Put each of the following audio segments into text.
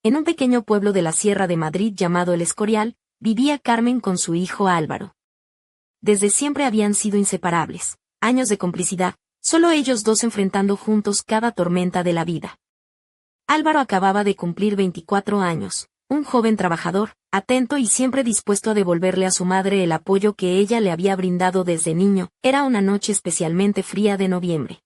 En un pequeño pueblo de la Sierra de Madrid llamado El Escorial, vivía Carmen con su hijo Álvaro. Desde siempre habían sido inseparables, años de complicidad, solo ellos dos enfrentando juntos cada tormenta de la vida. Álvaro acababa de cumplir 24 años, un joven trabajador, atento y siempre dispuesto a devolverle a su madre el apoyo que ella le había brindado desde niño. Era una noche especialmente fría de noviembre.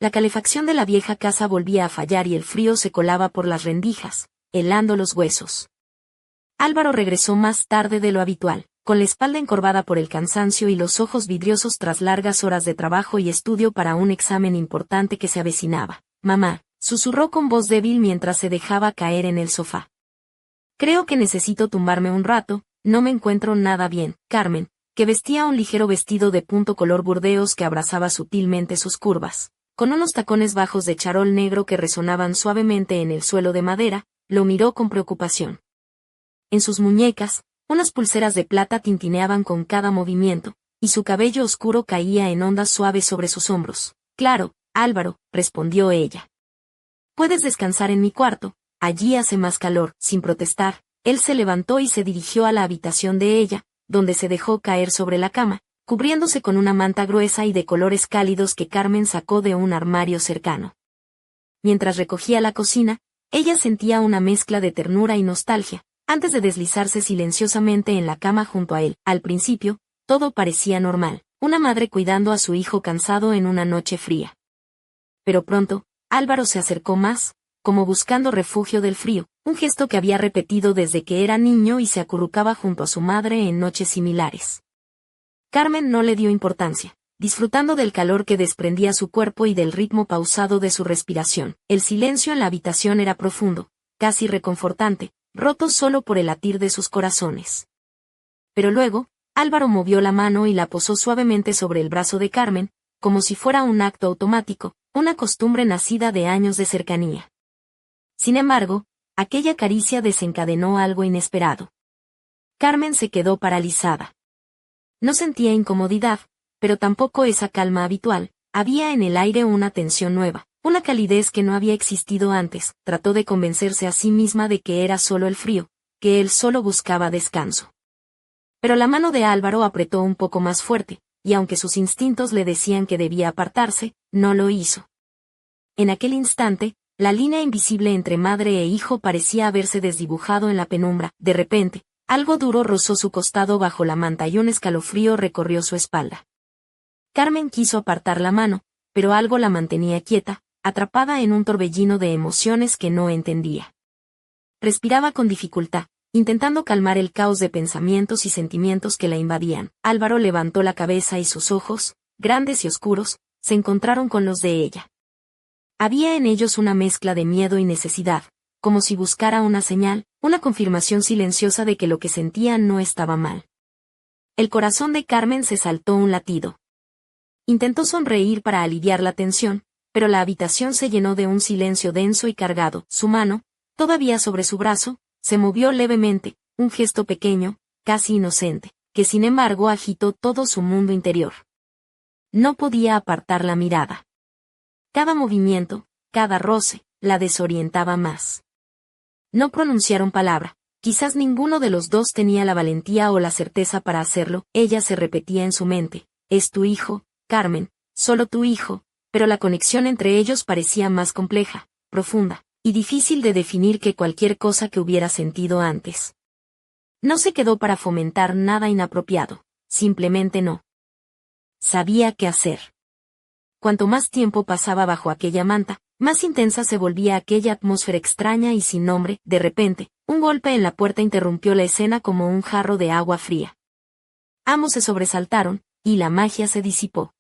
La calefacción de la vieja casa volvía a fallar y el frío se colaba por las rendijas, helando los huesos. Álvaro regresó más tarde de lo habitual, con la espalda encorvada por el cansancio y los ojos vidriosos tras largas horas de trabajo y estudio para un examen importante que se avecinaba. «Mamá», susurró con voz débil mientras se dejaba caer en el sofá. «Creo que necesito tumbarme un rato, no me encuentro nada bien». Carmen, que vestía un ligero vestido de punto color burdeos que abrazaba sutilmente sus curvas, con unos tacones bajos de charol negro que resonaban suavemente en el suelo de madera, lo miró con preocupación. En sus muñecas, unas pulseras de plata tintineaban con cada movimiento, y su cabello oscuro caía en ondas suaves sobre sus hombros. «Claro, Álvaro», respondió ella. «Puedes descansar en mi cuarto, allí hace más calor». Sin protestar, él se levantó y se dirigió a la habitación de ella, donde se dejó caer sobre la cama, cubriéndose con una manta gruesa y de colores cálidos que Carmen sacó de un armario cercano. Mientras recogía la cocina, ella sentía una mezcla de ternura y nostalgia, antes de deslizarse silenciosamente en la cama junto a él. Al principio, todo parecía normal, una madre cuidando a su hijo cansado en una noche fría. Pero pronto, Álvaro se acercó más, como buscando refugio del frío, un gesto que había repetido desde que era niño y se acurrucaba junto a su madre en noches similares. Carmen no le dio importancia, disfrutando del calor que desprendía su cuerpo y del ritmo pausado de su respiración. El silencio en la habitación era profundo, casi reconfortante, roto solo por el latir de sus corazones. Pero luego, Álvaro movió la mano y la posó suavemente sobre el brazo de Carmen, como si fuera un acto automático, una costumbre nacida de años de cercanía. Sin embargo, aquella caricia desencadenó algo inesperado. Carmen se quedó paralizada. No sentía incomodidad, pero tampoco esa calma habitual. Había en el aire una tensión nueva, una calidez que no había existido antes. Trató de convencerse a sí misma de que era solo el frío, que él solo buscaba descanso. Pero la mano de Álvaro apretó un poco más fuerte, y aunque sus instintos le decían que debía apartarse, no lo hizo. En aquel instante, la línea invisible entre madre e hijo parecía haberse desdibujado en la penumbra. De repente, algo duro rozó su costado bajo la manta y un escalofrío recorrió su espalda. Carmen quiso apartar la mano, pero algo la mantenía quieta, atrapada en un torbellino de emociones que no entendía. Respiraba con dificultad, intentando calmar el caos de pensamientos y sentimientos que la invadían. Álvaro levantó la cabeza y sus ojos, grandes y oscuros, se encontraron con los de ella. Había en ellos una mezcla de miedo y necesidad, como si buscara una señal, una confirmación silenciosa de que lo que sentía no estaba mal. El corazón de Carmen se saltó un latido. Intentó sonreír para aliviar la tensión, pero la habitación se llenó de un silencio denso y cargado. Su mano, todavía sobre su brazo, se movió levemente, un gesto pequeño, casi inocente, que sin embargo agitó todo su mundo interior. No podía apartar la mirada. Cada movimiento, cada roce, la desorientaba más. No pronunciaron palabra, quizás ninguno de los dos tenía la valentía o la certeza para hacerlo. Ella se repetía en su mente: «Es tu hijo, Carmen, solo tu hijo», pero la conexión entre ellos parecía más compleja, profunda, y difícil de definir que cualquier cosa que hubiera sentido antes. No se quedó para fomentar nada inapropiado, simplemente no sabía qué hacer. Cuanto más tiempo pasaba bajo aquella manta, más intensa se volvía aquella atmósfera extraña y sin nombre. De repente, un golpe en la puerta interrumpió la escena como un jarro de agua fría. Ambos se sobresaltaron, y la magia se disipó.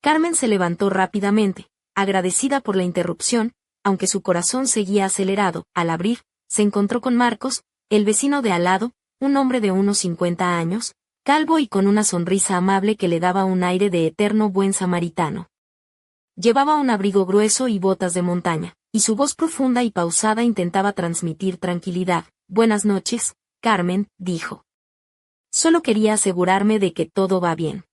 Carmen se levantó rápidamente, agradecida por la interrupción, aunque su corazón seguía acelerado. Al abrir, se encontró con Marcos, el vecino de al lado, un hombre de unos 50 años, calvo y con una sonrisa amable que le daba un aire de eterno buen samaritano. Llevaba un abrigo grueso y botas de montaña, y su voz profunda y pausada intentaba transmitir tranquilidad. «Buenas noches, Carmen», dijo. «Solo quería asegurarme de que todo va bien.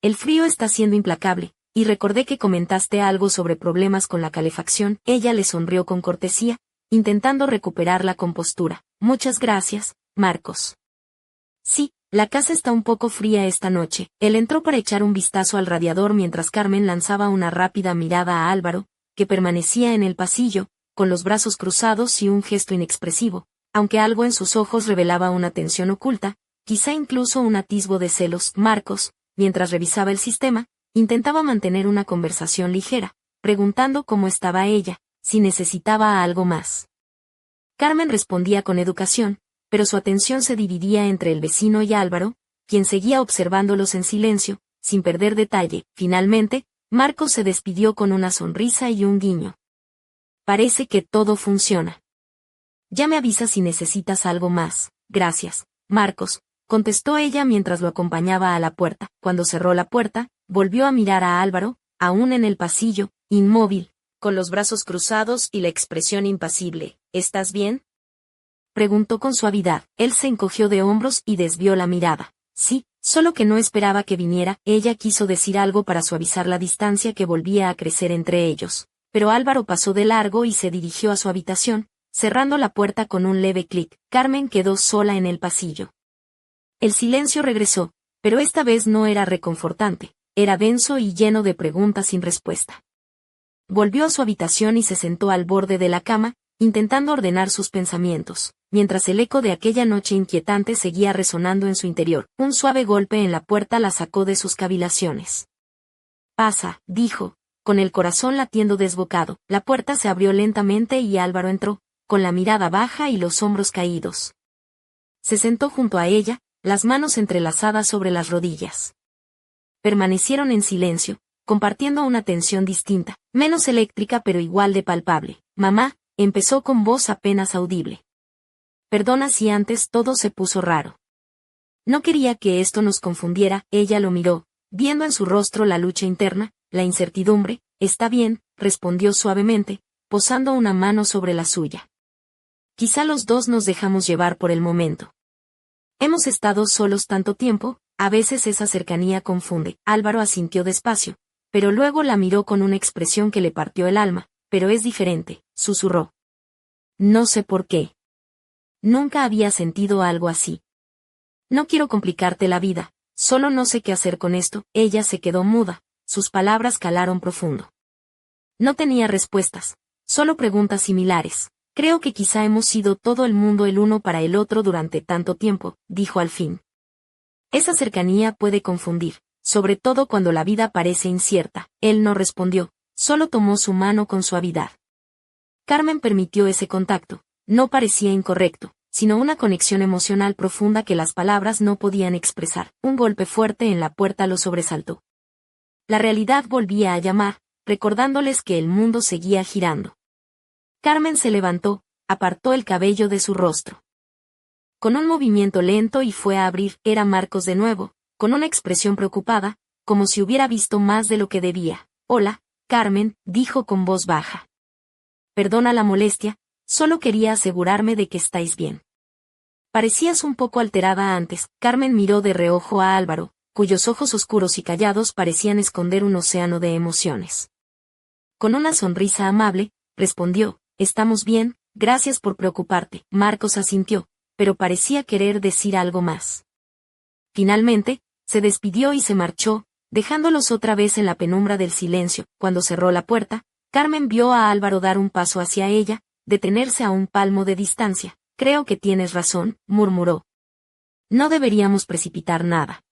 El frío está siendo implacable, y recordé que comentaste algo sobre problemas con la calefacción». Ella le sonrió con cortesía, intentando recuperar la compostura. Muchas gracias, Marcos. Sí, la casa está un poco fría esta noche. Él entró para echar un vistazo al radiador mientras Carmen lanzaba una rápida mirada a Álvaro, que permanecía en el pasillo, con los brazos cruzados y un gesto inexpresivo, aunque algo en sus ojos revelaba una tensión oculta, quizá incluso un atisbo de celos. Marcos, mientras revisaba el sistema, intentaba mantener una conversación ligera, preguntando cómo estaba ella, si necesitaba algo más. Carmen respondía con educación, pero su atención se dividía entre el vecino y Álvaro, quien seguía observándolos en silencio, sin perder detalle. Finalmente, Marcos se despidió con una sonrisa y un guiño. Parece que todo funciona. Ya me avisas si necesitas algo más. Gracias, Marcos, contestó ella mientras lo acompañaba a la puerta. Cuando cerró la puerta, volvió a mirar a Álvaro, aún en el pasillo, inmóvil, con los brazos cruzados y la expresión impasible. ¿Estás bien?, preguntó con suavidad. Él se encogió de hombros y desvió la mirada. Sí, solo que no esperaba que viniera. Ella quiso decir algo para suavizar la distancia que volvía a crecer entre ellos, pero Álvaro pasó de largo y se dirigió a su habitación, cerrando la puerta con un leve clic. Carmen quedó sola en el pasillo. El silencio regresó, pero esta vez no era reconfortante, era denso y lleno de preguntas sin respuesta. Volvió a su habitación y se sentó al borde de la cama, intentando ordenar sus pensamientos, mientras el eco de aquella noche inquietante seguía resonando en su interior. Un suave golpe en la puerta la sacó de sus cavilaciones. «Pasa», dijo, con el corazón latiendo desbocado. La puerta se abrió lentamente y Álvaro entró, con la mirada baja y los hombros caídos. Se sentó junto a ella, las manos entrelazadas sobre las rodillas. Permanecieron en silencio, compartiendo una tensión distinta, menos eléctrica pero igual de palpable. «Mamá», empezó con voz apenas audible. «Perdona si antes todo se puso raro. No quería que esto nos confundiera». Ella lo miró, viendo en su rostro la lucha interna, la incertidumbre. «Está bien», respondió suavemente, posando una mano sobre la suya. «Quizá los dos nos dejamos llevar por el momento. Hemos estado solos tanto tiempo, a veces esa cercanía confunde». Álvaro asintió despacio, pero luego la miró con una expresión que le partió el alma. «Pero es diferente», susurró. «No sé por qué. Nunca había sentido algo así. No quiero complicarte la vida, solo no sé qué hacer con esto». Ella se quedó muda, sus palabras calaron profundo. No tenía respuestas, solo preguntas similares. «Creo que quizá hemos sido todo el mundo el uno para el otro durante tanto tiempo», dijo al fin. «Esa cercanía puede confundir, sobre todo cuando la vida parece incierta». Él no respondió, solo tomó su mano con suavidad. Carmen permitió ese contacto. No parecía incorrecto, sino una conexión emocional profunda que las palabras no podían expresar. Un golpe fuerte en la puerta lo sobresaltó. La realidad volvía a llamar, recordándoles que el mundo seguía girando. Carmen se levantó, apartó el cabello de su rostro. Con un movimiento lento y fue a abrir. Era Marcos de nuevo, con una expresión preocupada, como si hubiera visto más de lo que debía. «Hola, Carmen», dijo con voz baja. «Perdona la molestia, solo quería asegurarme de que estáis bien». «Parecías un poco alterada antes». Carmen miró de reojo a Álvaro, cuyos ojos oscuros y callados parecían esconder un océano de emociones. Con una sonrisa amable, respondió: «Estamos bien, gracias por preocuparte». Marcos asintió, pero parecía querer decir algo más. Finalmente, se despidió y se marchó, dejándolos otra vez en la penumbra del silencio. Cuando cerró la puerta, Carmen vio a Álvaro dar un paso hacia ella, detenerse a un palmo de distancia. «Creo que tienes razón», murmuró. «No deberíamos precipitar nada.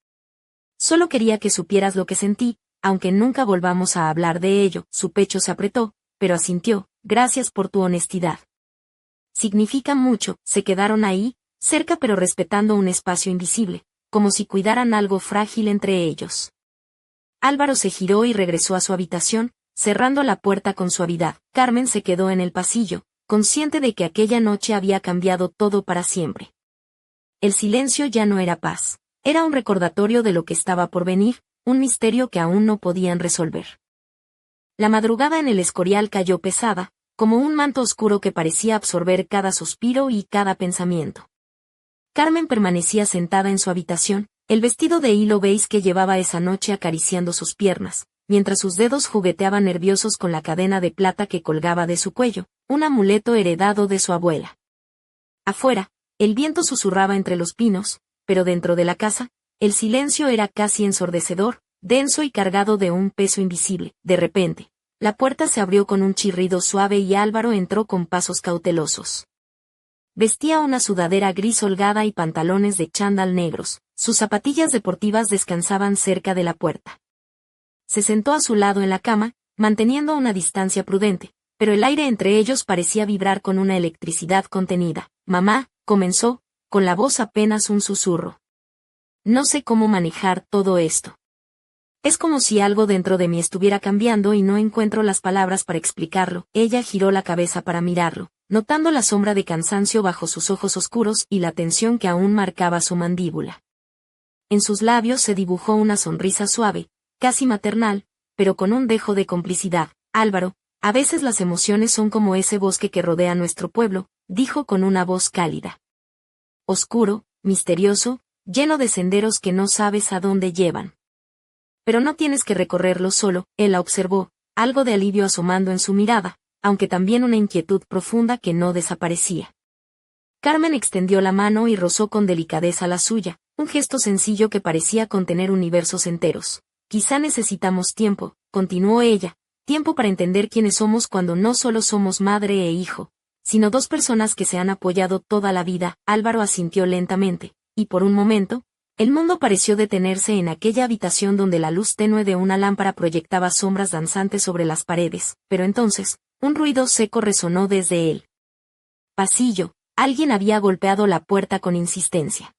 Solo quería que supieras lo que sentí, aunque nunca volvamos a hablar de ello». Su pecho se apretó, pero asintió. «Gracias por tu honestidad. Significa mucho». Se quedaron ahí, cerca pero respetando un espacio invisible, como si cuidaran algo frágil entre ellos. Álvaro se giró y regresó a su habitación, cerrando la puerta con suavidad. Carmen se quedó en el pasillo, consciente de que aquella noche había cambiado todo para siempre. El silencio ya no era paz, era un recordatorio de lo que estaba por venir, un misterio que aún no podían resolver. La madrugada en el Escorial cayó pesada, como un manto oscuro que parecía absorber cada suspiro y cada pensamiento. Carmen permanecía sentada en su habitación, el vestido de hilo beige que llevaba esa noche acariciando sus piernas, mientras sus dedos jugueteaban nerviosos con la cadena de plata que colgaba de su cuello. un amuleto heredado de su abuela. Afuera, el viento susurraba entre los pinos, pero dentro de la casa, el silencio era casi ensordecedor, denso y cargado de un peso invisible. De repente, la puerta se abrió con un chirrido suave y Álvaro entró con pasos cautelosos. Vestía una sudadera gris holgada y pantalones de chándal negros. Sus zapatillas deportivas descansaban cerca de la puerta. Se sentó a su lado en la cama, manteniendo una distancia prudente, pero el aire entre ellos parecía vibrar con una electricidad contenida. Mamá, comenzó, con la voz apenas un susurro. No sé cómo manejar todo esto. Es como si algo dentro de mí estuviera cambiando y no encuentro las palabras para explicarlo. Ella giró la cabeza para mirarlo, notando la sombra de cansancio bajo sus ojos oscuros y la tensión que aún marcaba su mandíbula. En sus labios se dibujó una sonrisa suave, casi maternal, pero con un dejo de complicidad. Álvaro, a veces las emociones son como ese bosque que rodea nuestro pueblo, dijo con una voz cálida. Oscuro, misterioso, lleno de senderos que no sabes a dónde llevan. Pero no tienes que recorrerlo solo, él la observó, algo de alivio asomando en su mirada, aunque también una inquietud profunda que no desaparecía. Carmen extendió la mano y rozó con delicadeza la suya, un gesto sencillo que parecía contener universos enteros. Quizá necesitamos tiempo, continuó ella, tiempo para entender quiénes somos cuando no solo somos madre e hijo, sino dos personas que se han apoyado toda la vida. Álvaro asintió lentamente, y por un momento, el mundo pareció detenerse en aquella habitación donde la luz tenue de una lámpara proyectaba sombras danzantes sobre las paredes, pero entonces, un ruido seco resonó desde el pasillo. Alguien había golpeado la puerta con insistencia.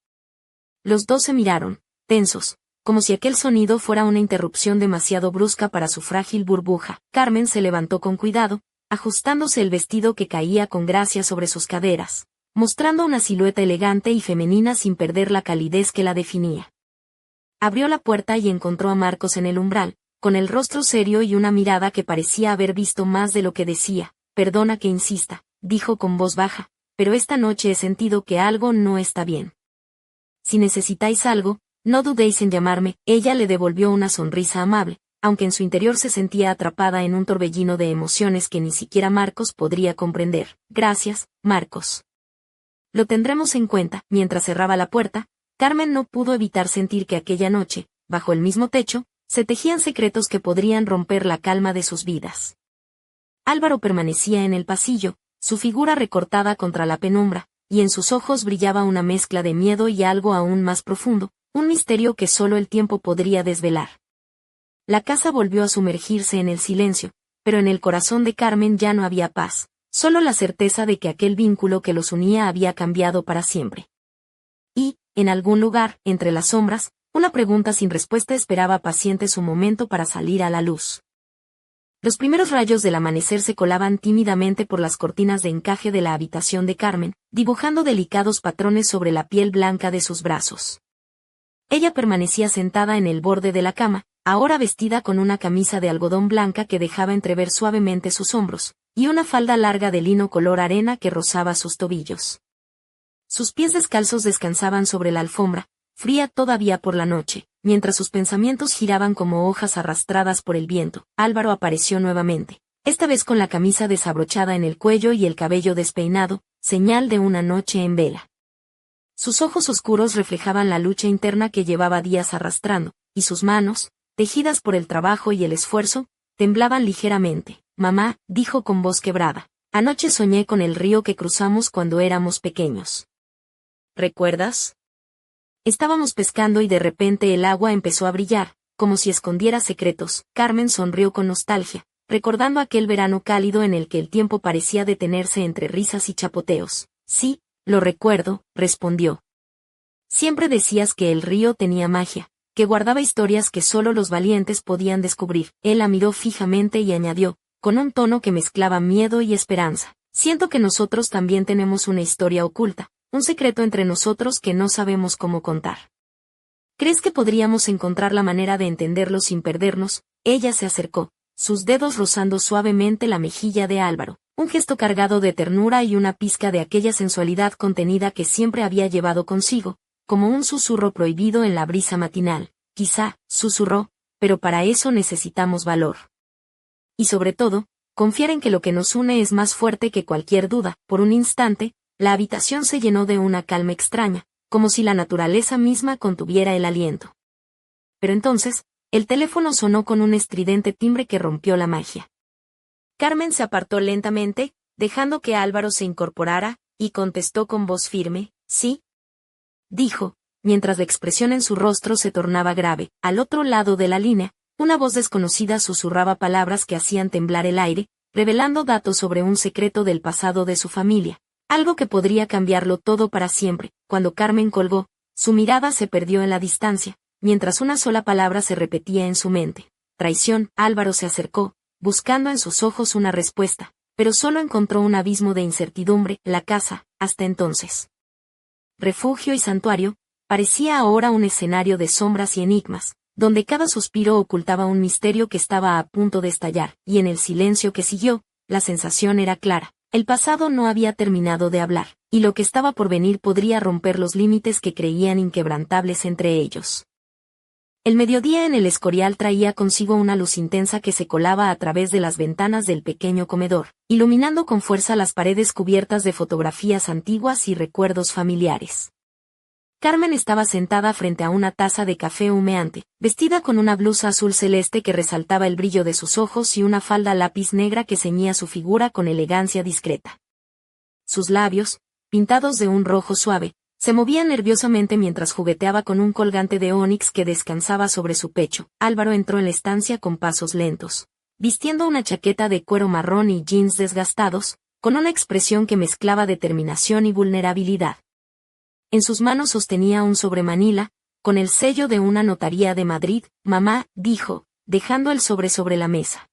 Los dos se miraron, tensos, como si aquel sonido fuera una interrupción demasiado brusca para su frágil burbuja. Carmen se levantó con cuidado, ajustándose el vestido que caía con gracia sobre sus caderas, mostrando una silueta elegante y femenina sin perder la calidez que la definía. Abrió la puerta y encontró a Marcos en el umbral, con el rostro serio y una mirada que parecía haber visto más de lo que decía. Perdona que insista, dijo con voz baja, pero esta noche he sentido que algo no está bien. Si necesitáis algo, no dudéis en llamarme. Ella le devolvió una sonrisa amable, aunque en su interior se sentía atrapada en un torbellino de emociones que ni siquiera Marcos podría comprender. Gracias, Marcos. Lo tendremos en cuenta. Mientras cerraba la puerta, Carmen no pudo evitar sentir que aquella noche, bajo el mismo techo, se tejían secretos que podrían romper la calma de sus vidas. Álvaro permanecía en el pasillo, su figura recortada contra la penumbra, y en sus ojos brillaba una mezcla de miedo y algo aún más profundo, un misterio que solo el tiempo podría desvelar. La casa volvió a sumergirse en el silencio, pero en el corazón de Carmen ya no había paz, solo la certeza de que aquel vínculo que los unía había cambiado para siempre. Y, en algún lugar, entre las sombras, una pregunta sin respuesta esperaba paciente su momento para salir a la luz. Los primeros rayos del amanecer se colaban tímidamente por las cortinas de encaje de la habitación de Carmen, dibujando delicados patrones sobre la piel blanca de sus brazos. Ella permanecía sentada en el borde de la cama, ahora vestida con una camisa de algodón blanca que dejaba entrever suavemente sus hombros, y una falda larga de lino color arena que rozaba sus tobillos. Sus pies descalzos descansaban sobre la alfombra, fría todavía por la noche. Mientras sus pensamientos giraban como hojas arrastradas por el viento, Álvaro apareció nuevamente, esta vez con la camisa desabrochada en el cuello y el cabello despeinado, señal de una noche en vela. Sus ojos oscuros reflejaban la lucha interna que llevaba días arrastrando, y sus manos, tejidas por el trabajo y el esfuerzo, temblaban ligeramente. Mamá, dijo con voz quebrada, anoche soñé con el río que cruzamos cuando éramos pequeños. ¿Recuerdas? Estábamos pescando y de repente el agua empezó a brillar, como si escondiera secretos. Carmen sonrió con nostalgia, recordando aquel verano cálido en el que el tiempo parecía detenerse entre risas y chapoteos. Sí, lo recuerdo, respondió. Siempre decías que el río tenía magia, que guardaba historias que solo los valientes podían descubrir. Él la miró fijamente y añadió, con un tono que mezclaba miedo y esperanza. Siento que nosotros también tenemos una historia oculta, un secreto entre nosotros que no sabemos cómo contar. ¿Crees que podríamos encontrar la manera de entenderlo sin perdernos? Ella se acercó, sus dedos rozando suavemente la mejilla de Álvaro, un gesto cargado de ternura y una pizca de aquella sensualidad contenida que siempre había llevado consigo, como un susurro prohibido en la brisa matinal. Quizá, susurró, pero para eso necesitamos valor. Y sobre todo, confiar en que lo que nos une es más fuerte que cualquier duda. Por un instante, la habitación se llenó de una calma extraña, como si la naturaleza misma contuviera el aliento. Pero entonces, el teléfono sonó con un estridente timbre que rompió la magia. Carmen se apartó lentamente, dejando que Álvaro se incorporara, y contestó con voz firme, «Sí», dijo, mientras la expresión en su rostro se tornaba grave. Al otro lado de la línea, una voz desconocida susurraba palabras que hacían temblar el aire, revelando datos sobre un secreto del pasado de su familia, algo que podría cambiarlo todo para siempre. Cuando Carmen colgó, su mirada se perdió en la distancia, mientras una sola palabra se repetía en su mente. Traición. Álvaro se acercó, buscando en sus ojos una respuesta, pero solo encontró un abismo de incertidumbre. La casa, hasta entonces refugio y santuario, parecía ahora un escenario de sombras y enigmas, donde cada suspiro ocultaba un misterio que estaba a punto de estallar, y en el silencio que siguió, la sensación era clara. El pasado no había terminado de hablar, y lo que estaba por venir podría romper los límites que creían inquebrantables entre ellos. El mediodía en el Escorial traía consigo una luz intensa que se colaba a través de las ventanas del pequeño comedor, iluminando con fuerza las paredes cubiertas de fotografías antiguas y recuerdos familiares. Carmen estaba sentada frente a una taza de café humeante, vestida con una blusa azul celeste que resaltaba el brillo de sus ojos y una falda lápiz negra que ceñía su figura con elegancia discreta. Sus labios, pintados de un rojo suave, se movían nerviosamente mientras jugueteaba con un colgante de ónix que descansaba sobre su pecho. Álvaro entró en la estancia con pasos lentos, vistiendo una chaqueta de cuero marrón y jeans desgastados, con una expresión que mezclaba determinación y vulnerabilidad. En sus manos sostenía un sobremanila, con el sello de una notaría de Madrid. «Mamá», dijo, dejando el sobre la mesa.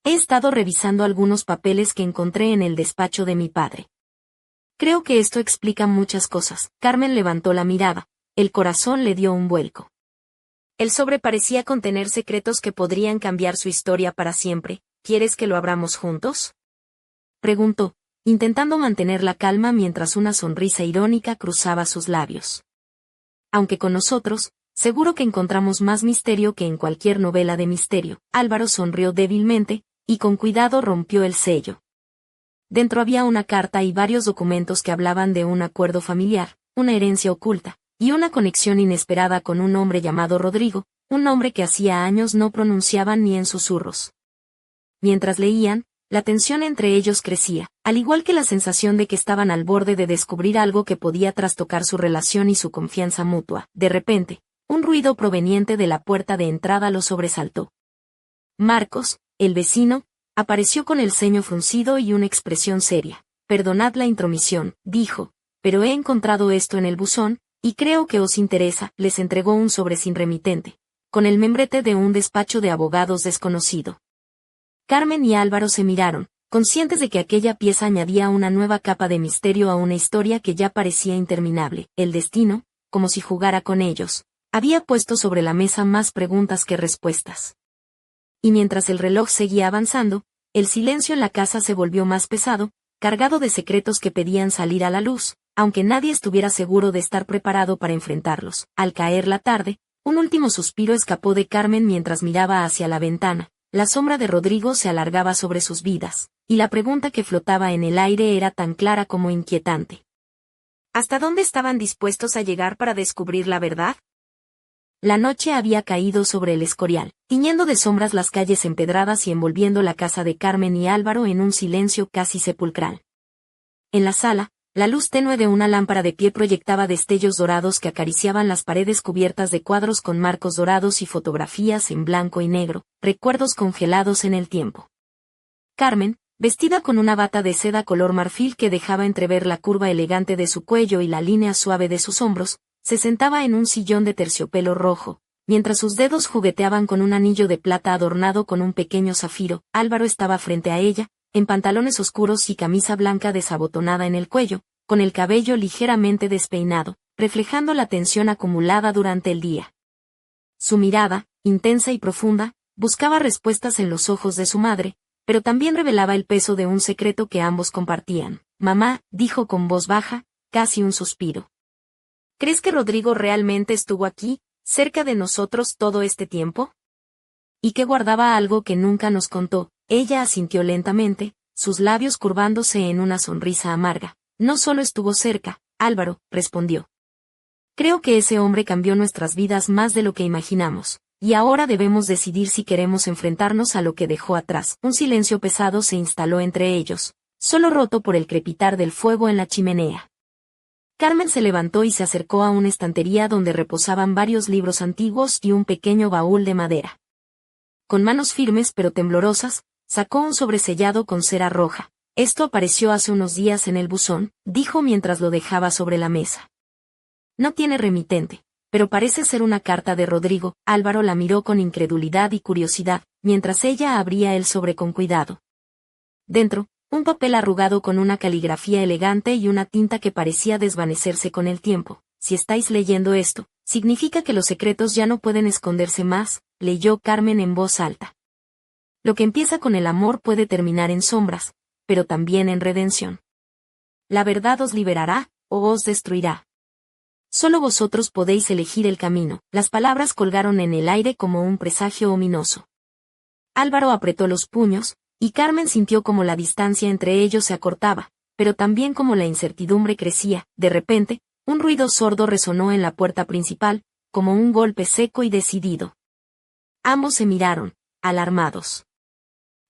«He estado revisando algunos papeles que encontré en el despacho de mi padre. Creo que esto explica muchas cosas». Carmen levantó la mirada, el corazón le dio un vuelco. El sobre parecía contener secretos que podrían cambiar su historia para siempre. «¿Quieres que lo abramos juntos?», preguntó, intentando mantener la calma mientras una sonrisa irónica cruzaba sus labios. «Aunque con nosotros, seguro que encontramos más misterio que en cualquier novela de misterio». Álvaro sonrió débilmente, y con cuidado rompió el sello. Dentro había una carta y varios documentos que hablaban de un acuerdo familiar, una herencia oculta, y una conexión inesperada con un hombre llamado Rodrigo, un nombre que hacía años no pronunciaban ni en susurros. Mientras leían, la tensión entre ellos crecía, al igual que la sensación de que estaban al borde de descubrir algo que podía trastocar su relación y su confianza mutua. De repente, un ruido proveniente de la puerta de entrada los sobresaltó. Marcos, el vecino, apareció con el ceño fruncido y una expresión seria. «Perdonad la intromisión», dijo, «pero he encontrado esto en el buzón, y creo que os interesa». Les entregó un sobre sin remitente, con el membrete de un despacho de abogados desconocido. Carmen y Álvaro se miraron, conscientes de que aquella pieza añadía una nueva capa de misterio a una historia que ya parecía interminable. El destino, como si jugara con ellos, había puesto sobre la mesa más preguntas que respuestas. Y mientras el reloj seguía avanzando, el silencio en la casa se volvió más pesado, cargado de secretos que pedían salir a la luz, aunque nadie estuviera seguro de estar preparado para enfrentarlos. Al caer la tarde, un último suspiro escapó de Carmen mientras miraba hacia la ventana. La sombra de Rodrigo se alargaba sobre sus vidas, y la pregunta que flotaba en el aire era tan clara como inquietante. ¿Hasta dónde estaban dispuestos a llegar para descubrir la verdad? La noche había caído sobre el Escorial, tiñendo de sombras las calles empedradas y envolviendo la casa de Carmen y Álvaro en un silencio casi sepulcral. En la sala, la luz tenue de una lámpara de pie proyectaba destellos dorados que acariciaban las paredes cubiertas de cuadros con marcos dorados y fotografías en blanco y negro, recuerdos congelados en el tiempo. Carmen, vestida con una bata de seda color marfil que dejaba entrever la curva elegante de su cuello y la línea suave de sus hombros, se sentaba en un sillón de terciopelo rojo, mientras sus dedos jugueteaban con un anillo de plata adornado con un pequeño zafiro. Álvaro estaba frente a ella, en pantalones oscuros y camisa blanca desabotonada en el cuello, con el cabello ligeramente despeinado, reflejando la tensión acumulada durante el día. Su mirada, intensa y profunda, buscaba respuestas en los ojos de su madre, pero también revelaba el peso de un secreto que ambos compartían. «Mamá», dijo con voz baja, casi un suspiro. «¿Crees que Rodrigo realmente estuvo aquí, cerca de nosotros todo este tiempo? ¿Y que guardaba algo que nunca nos contó?» Ella asintió lentamente, sus labios curvándose en una sonrisa amarga. No solo estuvo cerca, Álvaro, respondió. Creo que ese hombre cambió nuestras vidas más de lo que imaginamos, y ahora debemos decidir si queremos enfrentarnos a lo que dejó atrás. Un silencio pesado se instaló entre ellos, solo roto por el crepitar del fuego en la chimenea. Carmen se levantó y se acercó a una estantería donde reposaban varios libros antiguos y un pequeño baúl de madera. Con manos firmes pero temblorosas, sacó un sobresellado con cera roja. Esto apareció hace unos días en el buzón, dijo mientras lo dejaba sobre la mesa. No tiene remitente, pero parece ser una carta de Rodrigo. Álvaro la miró con incredulidad y curiosidad, mientras ella abría el sobre con cuidado. Dentro, un papel arrugado con una caligrafía elegante y una tinta que parecía desvanecerse con el tiempo. Si estáis leyendo esto, significa que los secretos ya no pueden esconderse más, leyó Carmen en voz alta. Lo que empieza con el amor puede terminar en sombras, pero también en redención. La verdad os liberará, o os destruirá. Solo vosotros podéis elegir el camino. Las palabras colgaron en el aire como un presagio ominoso. Álvaro apretó los puños, y Carmen sintió como la distancia entre ellos se acortaba, pero también como la incertidumbre crecía. De repente, un ruido sordo resonó en la puerta principal, como un golpe seco y decidido. Ambos se miraron, alarmados.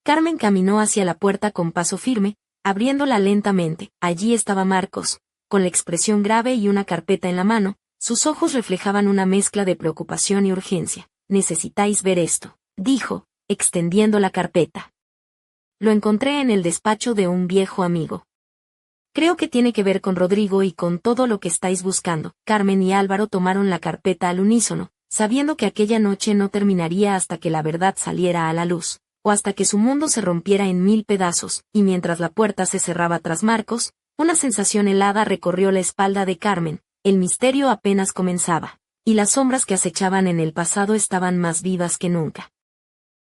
Carmen caminó hacia la puerta con paso firme, abriéndola lentamente. Allí estaba Marcos, con la expresión grave y una carpeta en la mano. Sus ojos reflejaban una mezcla de preocupación y urgencia. Necesitáis ver esto, dijo, extendiendo la carpeta. Lo encontré en el despacho de un viejo amigo. Creo que tiene que ver con Rodrigo y con todo lo que estáis buscando. Carmen y Álvaro tomaron la carpeta al unísono, sabiendo que aquella noche no terminaría hasta que la verdad saliera a la luz, o hasta que su mundo se rompiera en 1000 pedazos, y mientras la puerta se cerraba tras Marcos, una sensación helada recorrió la espalda de Carmen. El misterio apenas comenzaba, y las sombras que acechaban en el pasado estaban más vivas que nunca.